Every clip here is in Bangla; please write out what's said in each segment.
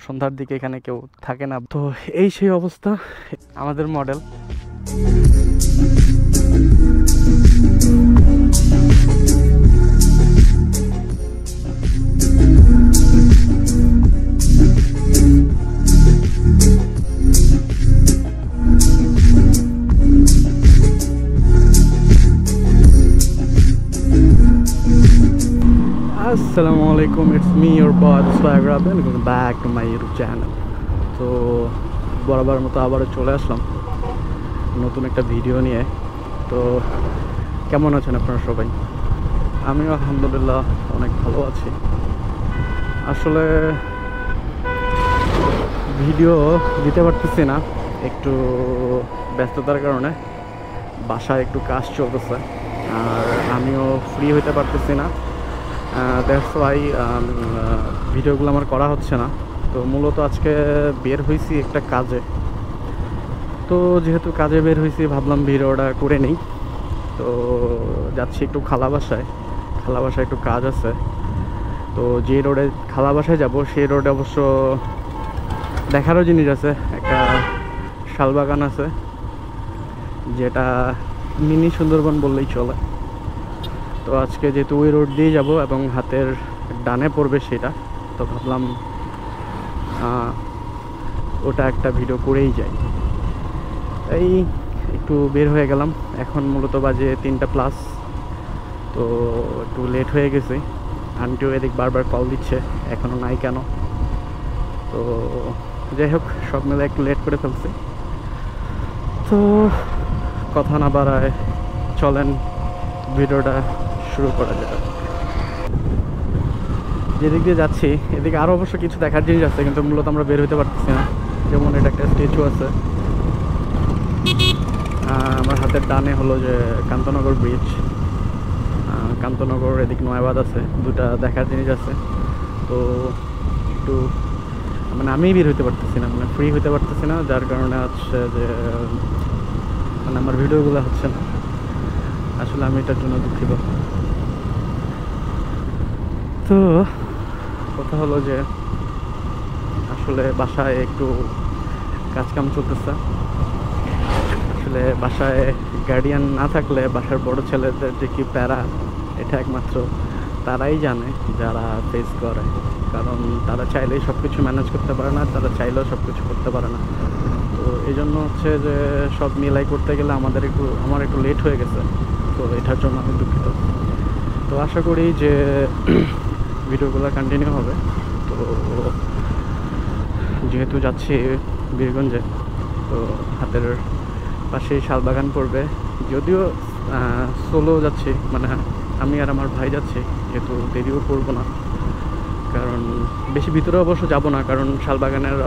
সন্ধ্যার দিকে এখানে কেউ থাকে না। তো এই সেই অবস্থা আমাদের মডেল। আসসালামু আলাইকুম, it's me your boy Sohag Rabbi, welcome back to my YouTube channel. তো বরাবর মতো আবারও চলে আসলাম নতুন একটা ভিডিও নিয়ে। তো কেমন আছেন আপনারা সবাই? আমিও আলহামদুলিল্লাহ অনেক ভালো আছি। আসলে ভিডিও দিতে পারতেছি না, একটু ব্যস্ততার কারণে। বাসায় একটু কাজ চলতেছে আর আমিও ফ্রি হইতে পারতেছি না। দ্যাটস ওয়াই ভিডিওগুলো আমার করা হচ্ছে না। তো মূলত আজকে বের হয়েছি একটা কাজে। তো যেহেতু কাজে বের হয়েছি ভাবলাম ভিডিওটা করে নিই। তো যাচ্ছি একটু খালা বাসায় একটু কাজ আছে। তো যে রোডে খালা বাসায় যাবো সেই রোডে অবশ্য দেখারও জিনিস আছে, একটা শালবাগান আছে যেটা মিনি সুন্দরবন বললেই চলে। তো আজকে যেহেতু ওই রোড দিয়ে যাব এবং হাতের ডানে পড়বে সেটা, তো ভাবলাম ওটা একটা ভিডিও করেই যাই। এই একটু বের হয়ে গেলাম। এখন মূলত বাজে 3টা+। তো একটু লেট হয়ে গেছে। আন্টিও এদিক বারবার কল দিচ্ছে এখনও নাই কেন। তো যাই হোক, সব মিলে একটু লেট করে ফেলছি। তো কথা না বাড়ায় চলেন ভিডিওটা শুরু করা যায়। যেদিক দিয়ে যাচ্ছি এদিকে আরও অবশ্য কিছু দেখার জিনিস আছে, কিন্তু মূলত আমরা বের হতে পারতেছি না। যেমন এটা একটা স্ট্যাচু আছে। আমার হাতের ডানে হলো যে কান্তনগর ব্রিজ, কান্তনগর, এদিক নয়াবাদ আছে, দুটা দেখার জিনিস আছে। তো একটু মানে আমি বের হতে পারতেছি না, মানে ফ্রি হতে পারতেছি না, যার কারণে হচ্ছে যে মানে আমার ভিডিওগুলো হচ্ছে না। আসলে আমি এটার জন্য দুঃখিত। তো কথা হলো যে আসলে বাসায় একটু কাজকাম চলতেছে। আসলে বাসায় গার্ডিয়ান না থাকলে বাসার বড় ছেলেদের যে কি প্যারা, এটা একমাত্র তারাই জানে যারা ফেস করে। কারণ তারা চাইলেই সব কিছু ম্যানেজ করতে পারে না, তারা চাইলেও সব কিছু করতে পারে না। তো এই জন্য হচ্ছে যে সব মিলাই করতে গেলে আমার একটু লেট হয়ে গেছে। তো এটার জন্য আমি দুঃখিত। তো আশা করি যে ভিডিওগুলো কন্টিনিউ হবে। তো যেহেতু যাচ্ছি বীরগঞ্জে, তো হাতের পাশেই শালবাগান পড়বে। যদিও সোলো যাচ্ছি, মানে আমি আর আমার ভাই যাচ্ছি, যেহেতু দেরিও করবো না। কারণ বেশি ভিতরে অবশ্য যাব না, কারণ শালবাগানের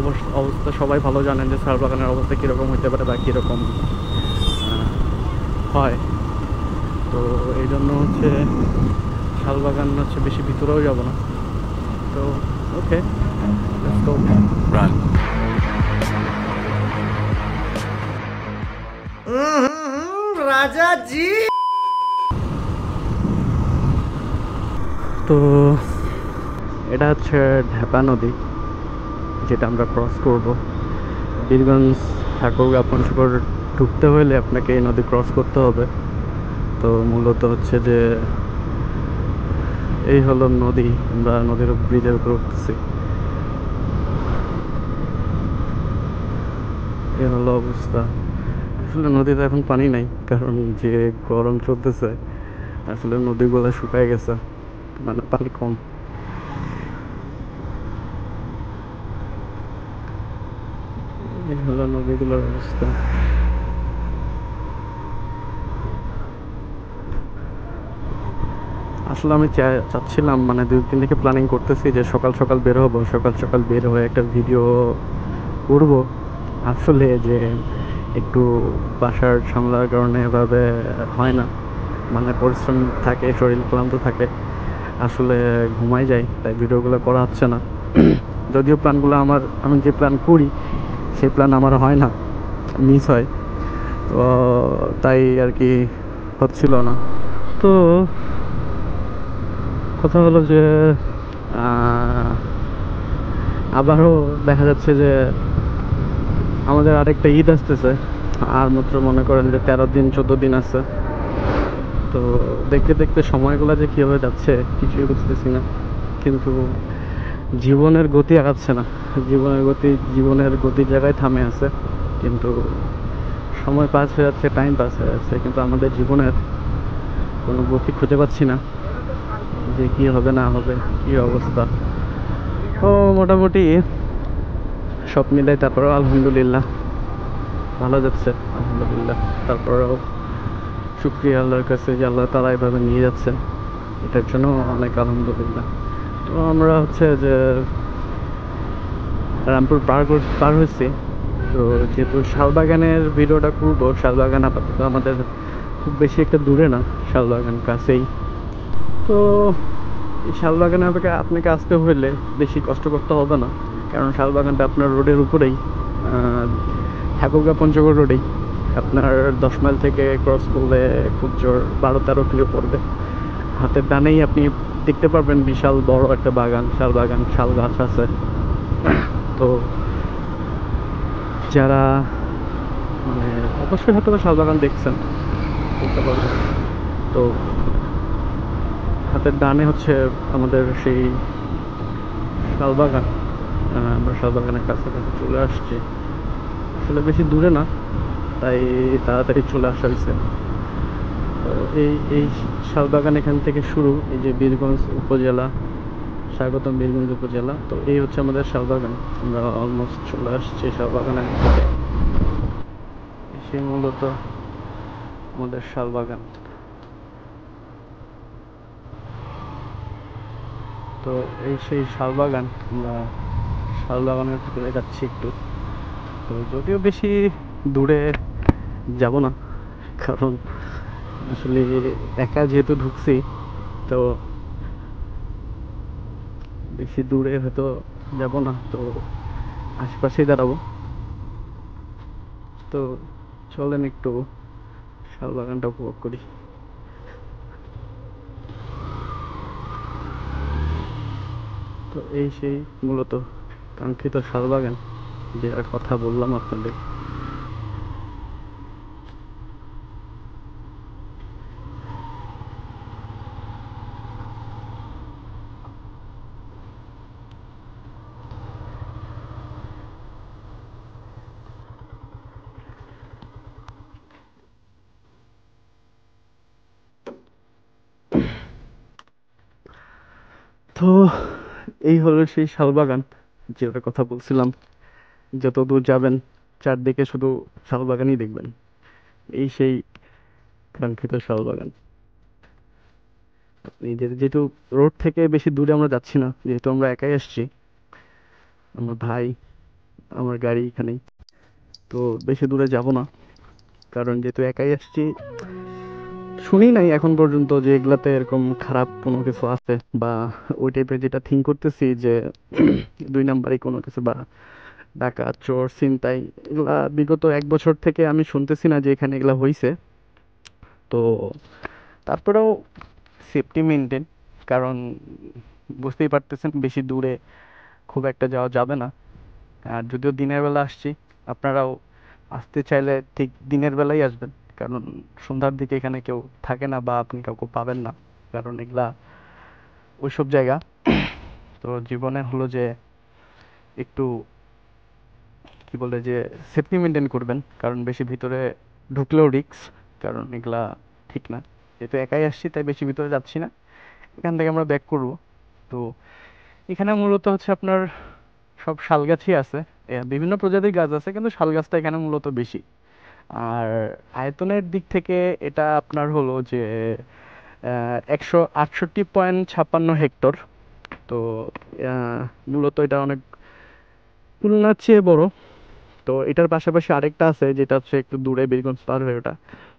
অবস্থা সবাই ভালো জানেন যে শালবাগানের অবস্থা কীরকম হতে পারে বা কীরকম হয়। তো এই জন্য হচ্ছে শালবাগান হচ্ছে বেশি ভিতরেও যাব না। তো ওকে, লেটস গো রান। রাজা জি। তো এটা হচ্ছে ঢেপা নদী, যেটা আমরা ক্রস করব। বীরগঞ্জ ঠাকুরগাঁ পঞ্চগড় ঢুকতে হলে আপনাকে এই নদী ক্রস করতে হবে। তো মূলত হচ্ছে যে এই হলো নদী, আমরা নদীর ব্রিজের উপরে উঠতেছি। এই হলো অবস্থা। আসলে নদীতে এখন পানি নাই, কারণ যে গরম চলতেছে আসলে নদীগুলো শুকায় গেছে, মানে পানি কম। এই হলো নদীগুলোর অবস্থা। আসলে আমি চাচ্ছিলাম, মানে 2 দিন থেকে প্ল্যানিং করতেছি যে সকাল সকাল বের হবো, সকাল সকাল বের হয়ে একটা ভিডিও করব। আসলে যে একটু বাসার সামলার কারণে এভাবে হয় না, মানে পরিশ্রম থাকে, শরীর ক্লান্ত থাকে, আসলে ঘুমাই যায়, তাই ভিডিওগুলো করা হচ্ছে না। যদিও প্ল্যানগুলো আমি যে প্ল্যান করি সেই প্ল্যান আমার হয় না, মিস হয়। তো তাই আর কি হচ্ছিল না। তো কথা হলো যে আবারও দেখা যাচ্ছে যে আমাদের আরেকটা ঈদ আসতেছে, আর মাত্র মনে করেন যে 13 দিন 14 দিন আছে। তো দেখতে দেখতে সময়গুলো যে কীভাবে যাচ্ছে কিছুই বুঝতেছি না, কিন্তু জীবনের গতি আগাচ্ছে না। জীবনের গতির জায়গায় থামে আছে, কিন্তু সময় পাস হয়ে যাচ্ছে, টাইম পাস হয়ে যাচ্ছে, কিন্তু আমাদের জীবনের কোনো গতি খুঁজে পাচ্ছি না যে কী হবে না হবে, কী অবস্থা। ও মোটামুটি সব মিলাই তারপরেও আলহামদুলিল্লাহ ভালো যাচ্ছে, আলহামদুলিল্লাহ। তারপরেও শুক্রিয়া আল্লাহর কাছে যে আল্লাহ তাআলা এভাবে নিয়ে যাচ্ছেন, এটার জন্য অনেক আলহামদুলিল্লাহ। তো আমরা হচ্ছে যে রামপুর পার হয়েছি। তো যেহেতু শালবাগানের ভিডিওটা করবো, শালবাগান আপাতত আমাদের খুব বেশি একটা দূরে না, শালবাগান কাছেই। তো এই শালবাগানে আপনাকে আসতে হলে বেশি কষ্ট করতে হবে না, কারণ শালবাগানটা আপনার রোডের উপরেই, ঠাকুরগাঁ পঞ্চগড় রোডেই। আপনার 10 মাইল থেকে ক্রস করলে খুব জোর 12-13 কিলো পড়বে। হাতের ডানেই আপনি দেখতে পারবেন বিশাল বড় একটা বাগান, শাল বাগান, শাল গাছ আছে। তো যারা মানে অবশ্যই হয়তো শাল বাগান দেখছেন বলতে পারবেন। তো হাতের ডানে হচ্ছে আমাদের সেই শালবাগান। আমরা শালবাগানের কাছাকাছি চলে আসছি, আসলে বেশি দূরে না, তাই তাড়াতাড়ি চলে আসা হয়েছে। তো এই শালবাগান এখান থেকে শুরু, এই যে বীরগঞ্জ উপজেলা, স্বাগতম বীরগঞ্জ উপজেলা। তো এই হচ্ছে আমাদের শালবাগান, আমরা অলমোস্ট চলে আসছি শালবাগানের দিকে। সে মূলত আমাদের শালবাগান। তো এই সেই শালবাগান, আমরা শালবাগানের ভিতরে যাচ্ছি একটু। তো যদিও বেশি দূরে যাব না, কারণ আসলে একা যেহেতু ঢুকছি, তো বেশি দূরে হয়তো যাব না, তো আশেপাশেই দাঁড়াবো। তো চলেন একটু শালবাগানটা উপভোগ করি। তো এই সেই মূলত কাঙ্ক্ষিত শালবাগান, যেটার কথা বললাম আপনাদের। তো এই হলো সেই শালবাগান, যেটার কথা বলছিলাম। যত দূর যাবেন চারদিকে শুধু শালবাগানই দেখবেন। এই সেই কাঙ্ক্ষিত শালবাগান। আপনি যেহেতু রোড থেকে বেশি দূরে আমরা যাচ্ছি না, যেহেতু আমরা একাই আসছি, আমার ভাই, আমার গাড়ি এখানেই। তো বেশি দূরে যাব না, কারণ যেহেতু একাই আসছি, শুনি নাই এখন পর্যন্ত যে এগুলাতে এরকম খারাপ কোনো কিছু আছে, বা ওই টাইপের যেটা থিঙ্ক করতেছি যে 2 নাম্বারই কোনো কিছু, বা ডাকাত চোর ছিনতাই, এগুলা বিগত 1 বছর থেকে আমি শুনতেছি না যে এখানে এগুলা হইছে। তো তারপরেও সেফটি মেনটেন, কারণ বুঝতেই পারতেছেন বেশি দূরে খুব একটা যাওয়া যাবে না। আর যদিও দিনের বেলা আসছি, আপনারাও আসতে চাইলে ঠিক দিনের বেলাই আসবেন, কারণ সন্ধ্যার দিকে এখানে কেউ থাকে না, বা আপনি কাউকে পাবেন না, কারণ এগুলা ওইসব জায়গা। তো জীবনে হলো যে একটু কি বলে যে সেফটি মেনটেন করবেন, কারণ বেশি ভিতরে ঢুকলেও রিস্ক, কারণ এগুলা ঠিক না। যেহেতু একাই আসছি তাই বেশি ভিতরে যাচ্ছি না, এখান থেকে আমরা ব্যাক করব। তো এখানে মূলত হচ্ছে আপনার সব শাল গাছই আছে, বিভিন্ন প্রজাতির গাছ আছে, কিন্তু শাল গাছটা এখানে মূলত বেশি। আর আয়তনের দিক থেকে এটা আপনার হলো যে 168.56 হেক্টর। তো মূলত এটা অনেক খুলনার চেয়ে বড়। তো এটার পাশাপাশি আরেকটা আছে যেটা হচ্ছে একটু দূরে, বীরগঞ্জ পার হয়ে,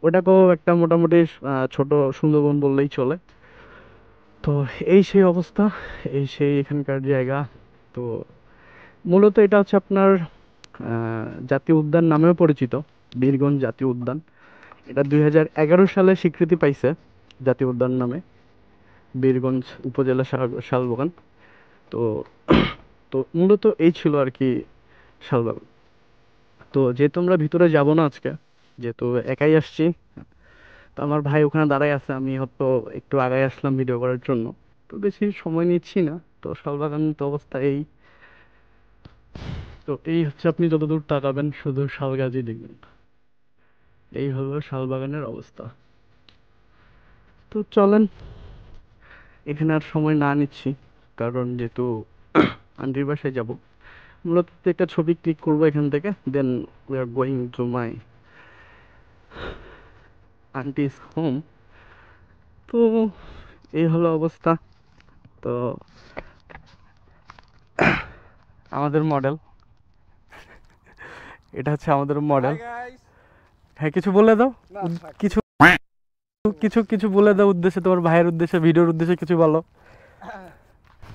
ওটাকেও একটা মোটামুটি ছোট সুন্দরবন বললেই চলে। তো এই সেই অবস্থা, এই সেই এখানকার জায়গা। তো মূলত এটা হচ্ছে আপনার জাতীয় উদ্যান নামেও পরিচিত, বীরগঞ্জ জাতীয় উদ্যান। এটা 2011 সালে স্বীকৃতি পাইছে জাতীয় উদ্যান নামে, বীরগঞ্জ উপজেলা শালবাগান। তো তো মূলত এই ছিল আর কি শালবাগান। তো যেহেতু আমরা ভিতরে যাব না আজকে, যেহেতু একাই আসছি, তো আমার ভাই ওখানে দাঁড়ায় আছে, আমি হয়তো একটু আগায় আসলাম ভিডিও করার জন্য। তো বেশি সময় নিচ্ছি না। তো শালবাগান তো অবস্থা এই। তো এই হচ্ছে, আপনি যতদূর তাকাবেন শুধু শাল গাছই দেখবেন। এই হলো শালবাগানের অবস্থা। তো চলেন, এখানে আর সময় না নিচ্ছি, কারণ যেহেতু আন্টির বাসায় যাব, মূলত একটা ছবি ক্লিক করবো এখান থেকে, then we are going to my aunty's home. তো এই হলো অবস্থা। তো আমাদের মডেল, এটা হচ্ছে আমাদের মডেল। হ্যাঁ, কিছু বলে দাও, কিছু কিছু কিছু বলে দাও উদ্দেশ্যে, তোমার ভাইয়ের উদ্দেশ্যে, ভিডিওর উদ্দেশ্যে কিছু বলো।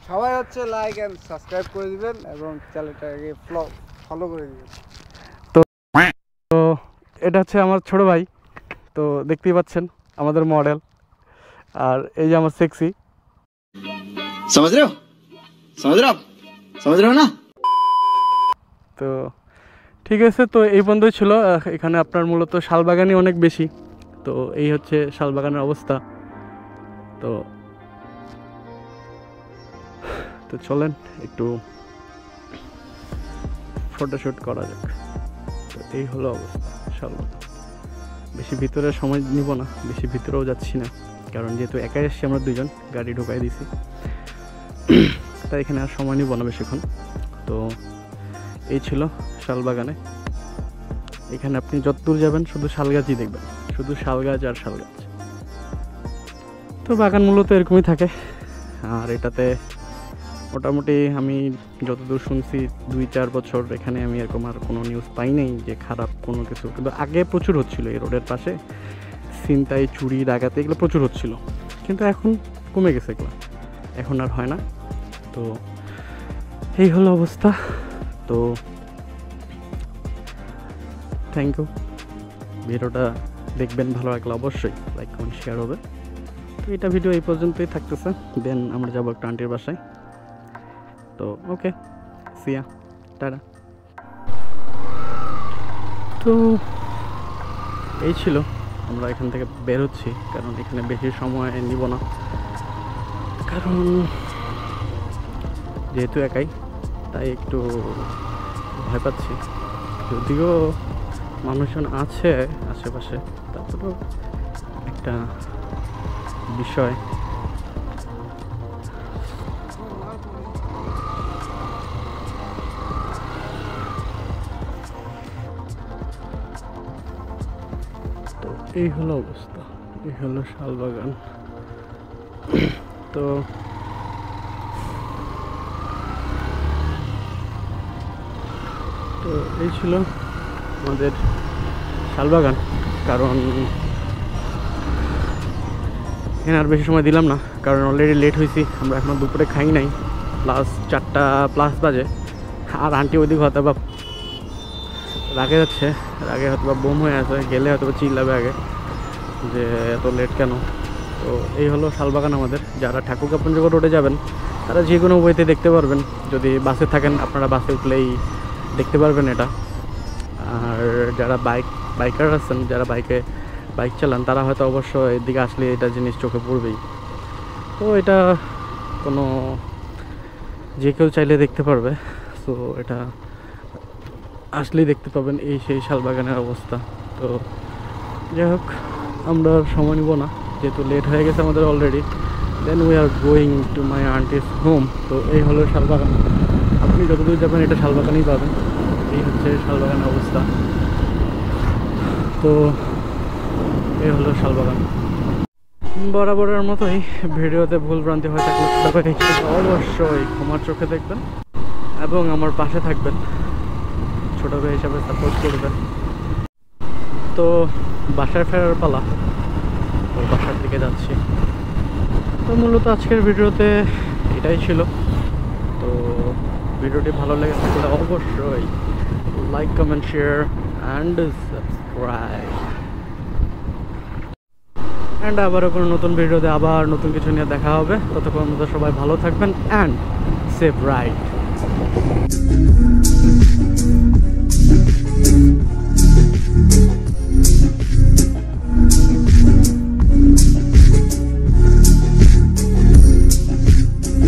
সবাই হচ্ছে লাইক এন্ড সাবস্ক্রাইব করে দিবেন এবং চ্যানেলটাকে ফলো করে দিবেন। তো তো এটা হচ্ছে আমার ছোট ভাই। তো দেখতেই পাচ্ছেন আমাদের মডেল, আর এই যে আমার সেক্সি। समझ रहे हो समझ रहे हो समझ रहे हो ना। তো ঠিক আছে, তো এই পর্যন্তই ছিল। এখানে আপনার মূলত শালবাগানই অনেক বেশি। তো এই হচ্ছে শালবাগানের অবস্থা। তো তো চলেন একটু ফটোশ্যুট করা যাক। তো এই হলো অবস্থা শালবাগান। বেশি ভিতরে সময় নিব না, বেশি ভিতরেও যাচ্ছি না, কারণ যেহেতু একাই এসছি আমরা দুজন, গাড়ি ঢুকাই দিছি, তাই এখানে আর সময় নিব না বেশিক্ষণ। তো এই ছিল শালবাগানে। এখানে আপনি যতদূর যাবেন শুধু শাল গাছই দেখবেন, শুধু শাল গাছ আর শাল গাছ। তো বাগান মূলত এরকমই থাকে। আর এটাতে মোটামুটি আমি যতদূর শুনছি 2-4 বছর এখানে আমি এরকম আর কোনো নিউজ পাই নাই যে খারাপ কোনো কিছু। কিন্তু আগে প্রচুর হচ্ছিল এই রোডের পাশে, ছিনতাই, চুরি, ডাকাতি এগুলো প্রচুর হচ্ছিল, কিন্তু এখন কমে গেছে এগুলো, এখন আর হয় না। তো এই হলো অবস্থা। তো থ্যাংক ইউ, ভিডিওটা দেখবেন, ভালো লাগলে অবশ্যই লাইক কমেন্ট শেয়ার হবে। তো এটা ভিডিও এই পর্যন্তই থাকতেছে, দেন আমরা যাবো একটা আন্টির বাসায়। তো ওকে, সিয়া, টাটা। তো এই ছিল, আমরা এখান থেকে বের হচ্ছি, কারণ এখানে বেশি সময় নিব না, কারণ যেহেতু একাই তাই একটু ভয় পাচ্ছি। যদিও মানুষজন আছে আশেপাশে, তারপরেও একটা বিষয়। তো এই হলো অবস্থা, এই হলো শালবাগান। তো তো এই ছিল আমাদের শালবাগান, কারণ এখানে আর বেশি সময় দিলাম না, কারণ অলরেডি লেট হয়েছি, আমরা এখনও দুপুরে খাই নাই, প্লাস 4টা+ বাজে। আর আন্টি ওইদিকে হয়তো বা রাগে যাচ্ছে, রাগে হয়তো বা বোম হয়ে আছে, গেলে হয়তো বা চিল্লাবে আগে যে এত লেট কেন। তো এই হলো শালবাগান আমাদের। যারা ঠাকুরগাঁ-পঞ্চগড় রোডে যাবেন তারা যে কোনো ওয়েতে দেখতে পারবেন, যদি বাসে থাকেন আপনারা বাসে উঠলেই দেখতে পারবেন এটা। আর যারা বাইকার আছেন, যারা বাইক চালান, তারা হয়তো অবশ্যই এদিকে আসলে এটা জিনিস চোখে পড়বেই। তো এটা কোনো যে কেউ চাইলে দেখতে পারবে। সো এটা আসলেই দেখতে পাবেন, এই সেই শালবাগানের অবস্থা। তো যাই হোক, আমরা আর সময় নিব না, যেহেতু লেট হয়ে গেছে আমাদের already, then we are going to my aunty's home. তো এই হলো শালবাগান, আপনি যতদূর যাবেন এটা শালবাগানই পাবেন। এই হচ্ছে শালবাগানের অবস্থা। তো এই হলো শালবাগান। বরাবরের মতোই ভিডিওতে ভুল ভ্রান্তি হয়ে থাকলে অবশ্যই ক্ষমার চোখে দেখবেন এবং আমার পাশে থাকবেন, ছোটো ভাই হিসাবে সাপোর্ট করবেন। তো বাসায় ফেরার পালা, তো বাসার দিকে যাচ্ছি। তো মূলত আজকের ভিডিওতে এটাই ছিল। তো ভিডিওটি ভালো লেগে থাকলে অবশ্যই like, comment, share and subscribe. And আবারও কোনো নতুন ভিডিওতে আবার নতুন কিছু নিয়ে দেখা হবে। ততক্ষণ মতো সবাই ভালো থাকবেন অ্যান্ড সেভ রাইড।